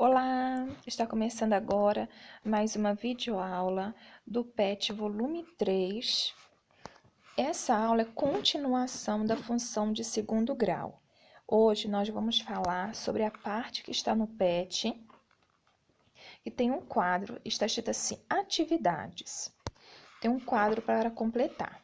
Olá, está começando agora mais uma videoaula do PET volume 3. Essa aula é continuação da função de segundo grau. Hoje nós vamos falar sobre a parte que está no PET, e tem um quadro, está escrito assim, atividades. Tem um quadro para completar.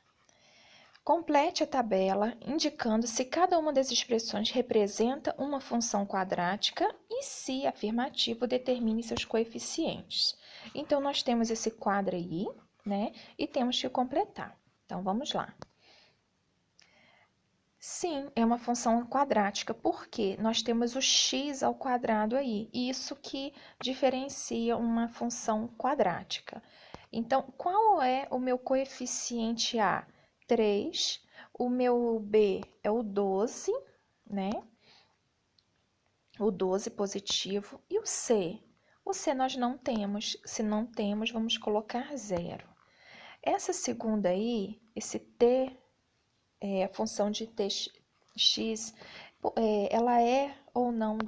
Complete a tabela indicando se cada uma das expressões representa uma função quadrática e, se afirmativo, determine seus coeficientes. Então, nós temos esse quadro aí, né? E temos que completar. Então, vamos lá. Sim, é uma função quadrática, porque nós temos o x ao quadrado aí, e isso que diferencia uma função quadrática. Então, qual é o meu coeficiente A? 3. O meu B é o 12, né? O 12 positivo. E o C? O C nós não temos. Se não temos, vamos colocar 0. Essa segunda aí, esse T, a função de Tx, ela é ou não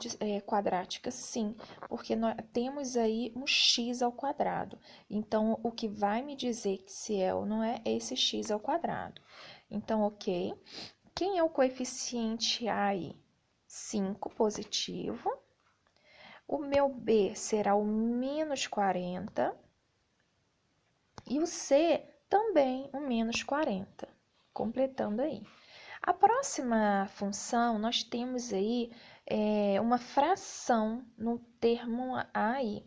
quadrática? Sim, porque nós temos aí um x ao quadrado. Então, o que vai me dizer que se é ou não é esse x ao quadrado. Então, ok. Quem é o coeficiente A aí? 5 positivo. O meu B será o menos 40. E o C também o menos 40. Completando aí. A próxima função, nós temos aí uma fração no termo aí.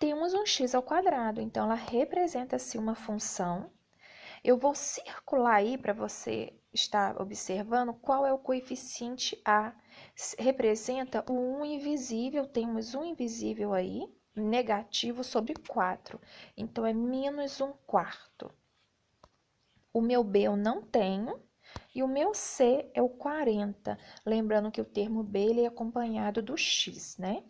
Temos um x ao quadrado, então ela representa-se uma função. Eu vou circular aí para você estar observando qual é o coeficiente A. Representa o 1 invisível, temos um invisível aí, negativo sobre 4. Então, é menos 1/4. O meu B eu não tenho. E o meu C é o 40, lembrando que o termo B ele é acompanhado do X, né?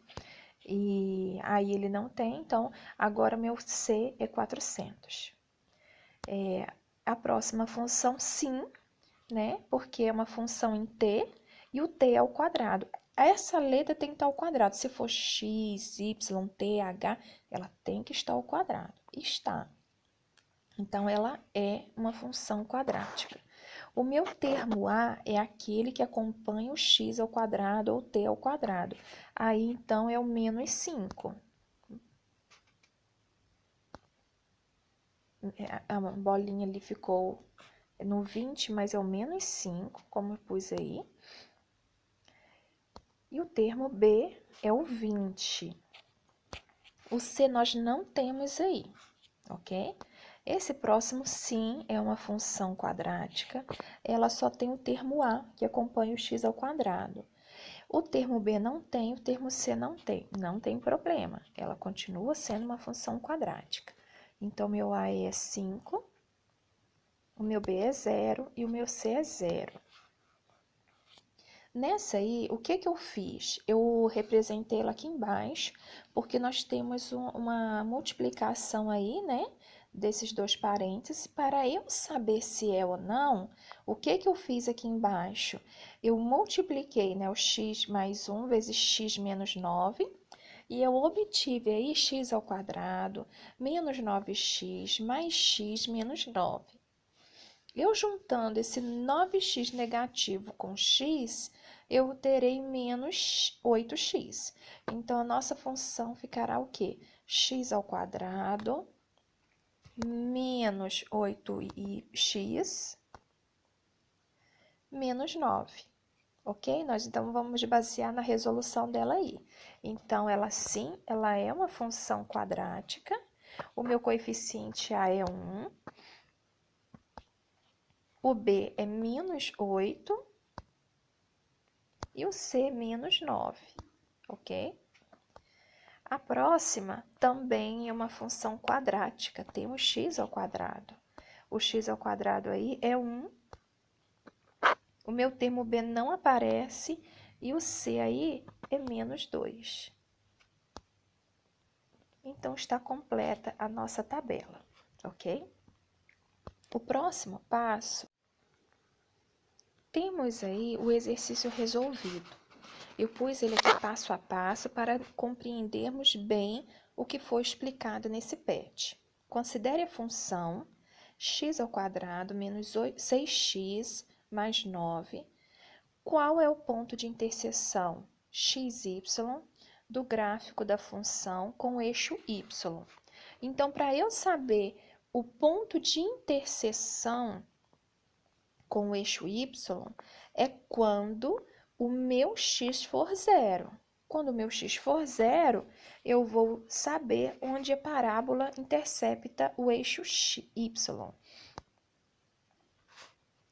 E aí ele não tem, então agora meu C é 400. A próxima função, sim, né? Porque é uma função em T e o T é ao quadrado. Essa letra tem que estar ao quadrado. Se for X, Y, T, H, ela tem que estar ao quadrado. Está. Então, ela é uma função quadrática. O meu termo A é aquele que acompanha o x ao quadrado ou t ao quadrado. Aí, então, é o menos 5. A bolinha ali ficou no 20, mas é o menos 5, como eu pus aí. E o termo B é o 20. O C nós não temos aí, ok? Esse próximo, sim, é uma função quadrática. Ela só tem o termo A, que acompanha o x ao quadrado. O termo B não tem, o termo C não tem. Não tem problema, ela continua sendo uma função quadrática. Então, meu A é 5, o meu B é 0 e o meu C é 0. Nessa aí, o que eu fiz? Eu representei ela aqui embaixo, porque nós temos uma multiplicação aí, né? Desses dois parênteses. Para eu saber se é ou não, o que eu fiz aqui embaixo? Eu multipliquei, né, o x mais 1 vezes x menos 9, e eu obtive aí x ao quadrado menos 9x mais x menos 9. Eu juntando esse 9x negativo com x, eu terei menos 8x. Então, a nossa função ficará o quê? X ao quadrado menos 8x menos 9. Ok? Nós, então, vamos basear na resolução dela aí. Então, ela sim, ela é uma função quadrática. O meu coeficiente A é 1. O B é menos 8 e o C menos 9, ok? A próxima também é uma função quadrática, tem o x ao quadrado. O x ao quadrado aí é 1, o meu termo B não aparece e o C aí é menos 2. Então, está completa a nossa tabela, ok? O próximo passo, temos aí o exercício resolvido. Eu pus ele aqui passo a passo para compreendermos bem o que foi explicado nesse PET. Considere a função x² menos 6x mais 9. Qual é o ponto de interseção xy do gráfico da função com o eixo y? Então, para eu saber o ponto de interseção com o eixo y, é quando o meu x for zero. Quando o meu x for zero, eu vou saber onde a parábola intercepta o eixo y.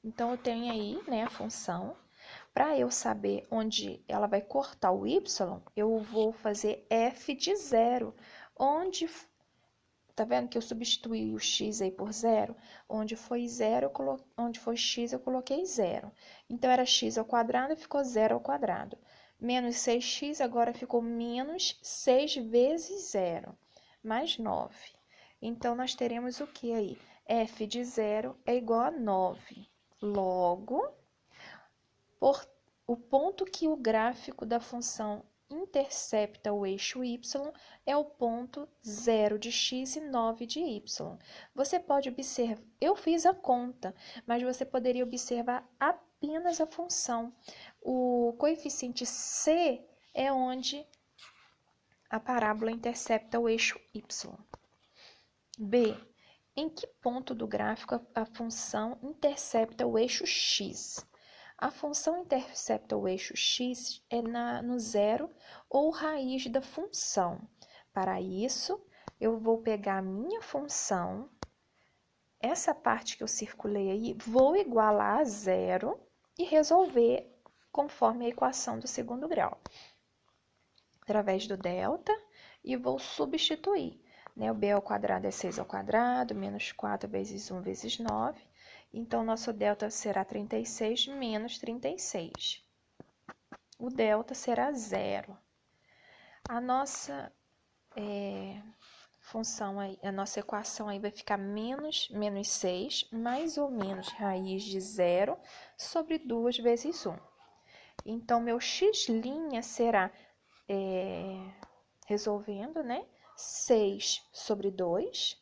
Então, eu tenho aí, né, a função. Para eu saber onde ela vai cortar o y, eu vou fazer f de zero. Tá vendo que eu substituí o x aí por zero? Onde foi zero, onde foi x, eu coloquei zero. Então, era x² e ficou zero ao quadrado. Menos 6x agora ficou menos 6 vezes zero, mais 9. Então, nós teremos o que aí? F de zero é igual a 9. Logo, o ponto que o gráfico da função intercepta o eixo y é o ponto 0 de x e 9 de y. Você pode observar, eu fiz a conta, mas você poderia observar apenas a função. O coeficiente c é onde a parábola intercepta o eixo y. B. Em que ponto do gráfico a função intercepta o eixo x? A função intercepta o eixo x no zero ou raiz da função. Para isso, eu vou pegar a minha função, essa parte que eu circulei aí, vou igualar a zero e resolver conforme a equação do segundo grau. Através do delta, e vou substituir. O b² é 6², menos 4 vezes 1 vezes 9. Então, nosso delta será 36 menos 36. O delta será zero. A nossa função aí, a nossa equação aí vai ficar menos 6, mais ou menos raiz de zero sobre 2 vezes 1. Então, meu x' será, resolvendo, 6 sobre 2.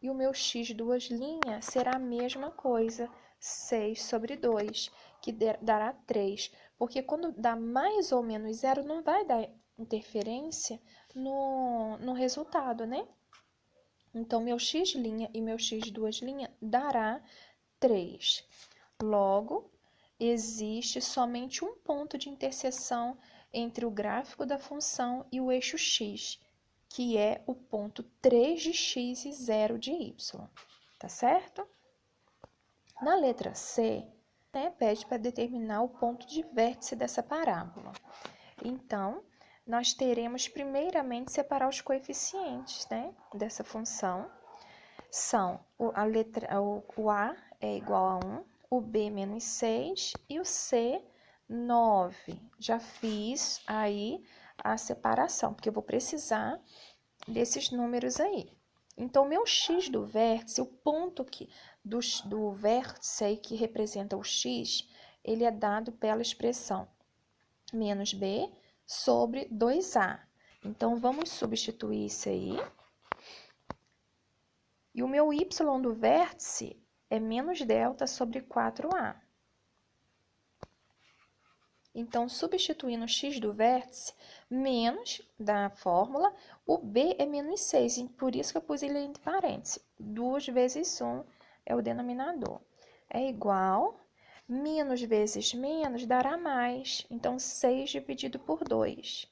E o meu x duas linhas será a mesma coisa, 6 sobre 2, que dará 3. Porque quando dá mais ou menos zero, não vai dar interferência no resultado, Então, meu x' e meu x duas linhas dará 3. Logo, existe somente um ponto de interseção entre o gráfico da função e o eixo x, que é o ponto 3 de x e 0 de y, tá certo? Na letra C, pede para determinar o ponto de vértice dessa parábola. Então, nós teremos primeiramente separar os coeficientes, dessa função. São o A é igual a 1, o B menos 6 e o C 9. Já fiz aí a separação, porque eu vou precisar desses números aí. Então, meu x do vértice, o ponto do vértice aí que representa o x, ele é dado pela expressão menos b sobre 2a. Então, vamos substituir isso aí. E o meu y do vértice é menos delta sobre 4a. Então, substituindo o x do vértice, menos da fórmula, o b é menos 6, por isso que eu pus ele entre parênteses. 2 vezes 1 é o denominador. É igual, menos vezes menos dará mais, então 6 dividido por 2.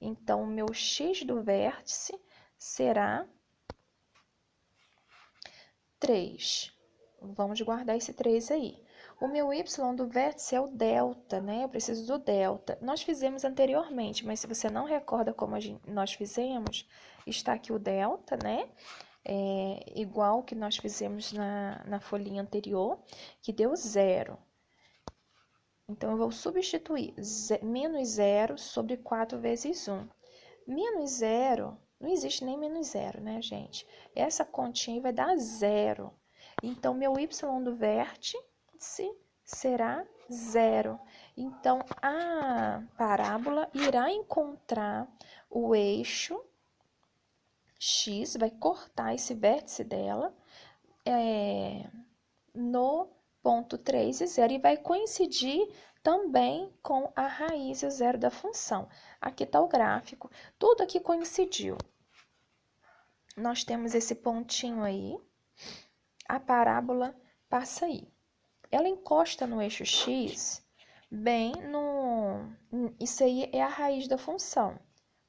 Então, o meu x do vértice será 3. Vamos guardar esse 3 aí. O meu y do vértice é o delta, Eu preciso do delta. Nós fizemos anteriormente, mas se você não recorda como nós fizemos, está aqui o delta, igual que nós fizemos na folhinha anterior, que deu 0. Então, eu vou substituir menos 0 sobre 4 vezes 1. Menos 0, não existe nem menos 0, gente? Essa continha vai dar 0. Então, meu y do vértice será 0. Então, a parábola irá encontrar o eixo x, vai cortar esse vértice dela no ponto 3 e 0 e vai coincidir também com a raiz e o zero da função. Aqui está o gráfico, tudo aqui coincidiu. Nós temos esse pontinho aí, a parábola passa aí. Ela encosta no eixo x, bem no... Isso aí é a raiz da função.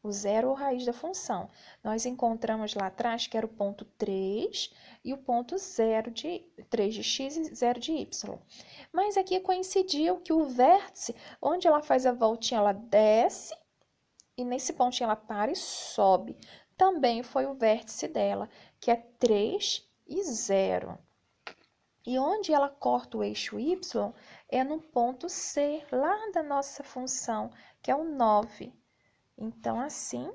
O zero é a raiz da função. Nós encontramos lá atrás que era o ponto 3 e o ponto 0 de 3 de x e 0 de y. Mas aqui coincidiu que o vértice, onde ela faz a voltinha, ela desce e nesse pontinho ela para e sobe. Também foi o vértice dela, que é 3 e 0. E onde ela corta o eixo y é no ponto C, lá da nossa função, que é o 9. Então, assim,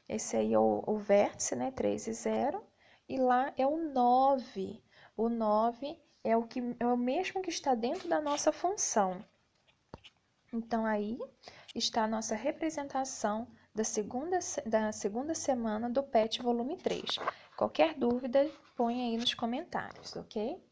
esse aí é o vértice, né? 3 e 0. E lá é o 9. O 9 é o mesmo que está dentro da nossa função. Então, aí está a nossa representação da segunda semana do PET volume 3. Qualquer dúvida, põe aí nos comentários, ok?